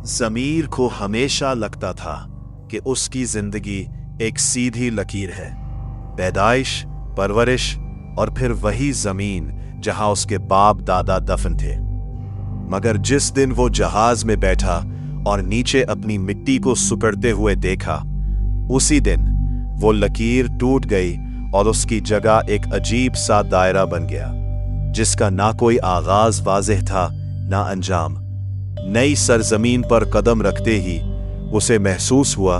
ज़मीर को हमेशा लगता था कि उसकी जिंदगी एक सीधी लकीर है, पैदाइश, परवरिश और फिर वही जमीन जहां उसके बाप दादा दफन थे। मगर जिस दिन वो जहाज में बैठा और नीचे अपनी मिट्टी को सुकड़ते हुए देखा, उसी दिन वो लकीर टूट गई और उसकी जगह एक अजीब सा दायरा बन गया, जिसका ना कोई आगाज वाज़ेह था ना अंजाम। नई सरजमीन पर कदम रखते ही उसे महसूस हुआ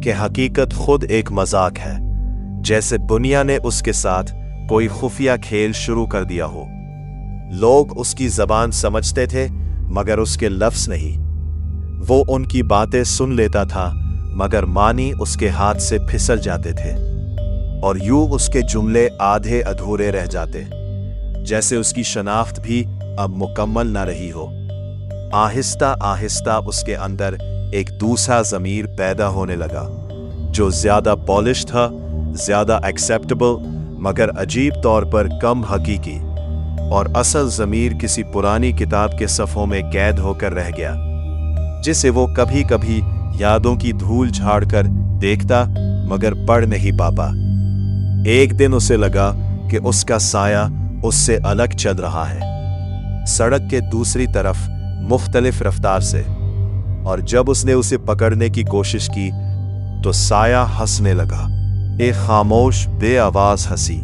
कि हकीकत खुद एक मजाक है, जैसे दुनिया ने उसके साथ कोई खुफिया खेल शुरू कर दिया हो। लोग उसकी जबान समझते थे मगर उसके लफ्ज नहीं। वो उनकी बातें सुन लेता था मगर मानी उसके हाथ से फिसल जाते थे और यूं उसके जुमले आधे अधूरे रह जाते, जैसे उसकी शनाख्त भी अब मुकम्मल ना रही हो। आहिस्ता आहिस्ता उसके अंदर एक दूसरा ज़मीर पैदा होने लगा, जो ज़्यादा पॉलिश था, ज़्यादा एक्सेप्टेबल, मगर अजीब तौर पर कम हकीकी, और असल ज़मीर किसी पुरानी किताब के सफ़ों में कैद होकर रह गया, जिसे वो कभी कभी यादों की धूल झाड़कर देखता मगर पढ़ नहीं पाता। एक दिन उसे लगा कि उसका साया उससे अलग चल रहा है, सड़क के दूसरी तरफ मुख्तलिफ रफ्तार से, और जब उसने उसे पकड़ने की कोशिश की तो साया हंसने लगा, एक खामोश बेआवाज हंसी,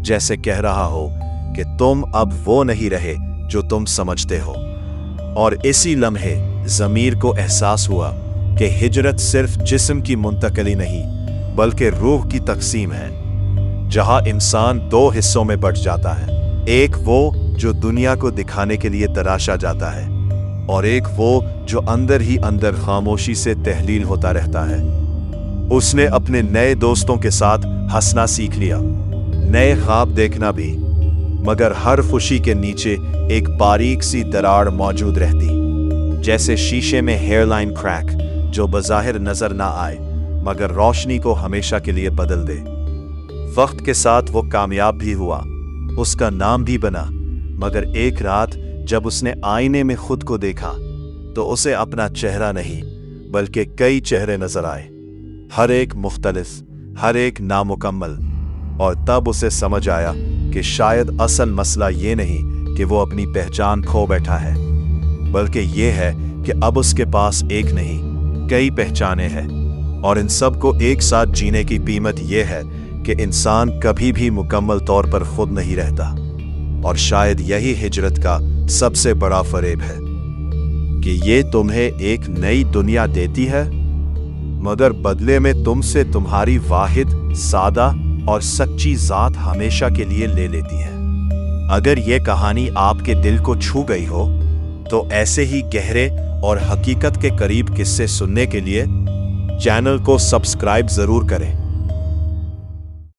जैसे कह रहा हो कि तुम अब वो नहीं रहे जो तुम समझते हो। और इसी लम्हे ज़मीर को एहसास हुआ कि हिजरत सिर्फ जिस्म की मुंतकली नहीं बल्कि रूह की तकसीम है, जहां इंसान दो हिस्सों में बंट जाता है, एक वो जो दुनिया को दिखाने के लिए तराशा जाता है और एक वो जो अंदर ही अंदर खामोशी से तहलील होता रहता है। उसने अपने नए दोस्तों के साथ हंसना सीख लिया, नए ख्वाब देखना भी, मगर हर खुशी के नीचे एक बारीक सी दरार मौजूद रहती, जैसे शीशे में हेयरलाइन क्रैक, जो बज़ाहिर नजर ना आए मगर रोशनी को हमेशा के लिए बदल दे। वक्त के साथ वो कामयाब भी हुआ, उसका नाम भी बना, मगर एक रात जब उसने आईने में खुद को देखा तो उसे अपना चेहरा नहीं बल्कि कई चेहरे नजर आए, हर एक मुख्तलिफ, हर एक नामुकम्मल। और तब उसे समझ आया कि शायद असल मसला ये नहीं कि वो अपनी पहचान खो बैठा है, बल्कि ये है कि अब उसके पास एक नहीं कई पहचानें हैं, और इन सब को एक साथ जीने की कीमत ये है कि इंसान कभी भी मुकम्मल तौर पर खुद नहीं रहता। और शायद यही हिजरत का सबसे बड़ा फरेब है कि ये तुम्हें एक नई दुनिया देती है मगर बदले में तुमसे तुम्हारी वाहिद, सादा और सच्ची ज़ात हमेशा के लिए ले लेती है। अगर ये कहानी आपके दिल को छू गई हो तो ऐसे ही गहरे और हकीकत के करीब किस्से सुनने के लिए चैनल को सब्सक्राइब ज़रूर करें।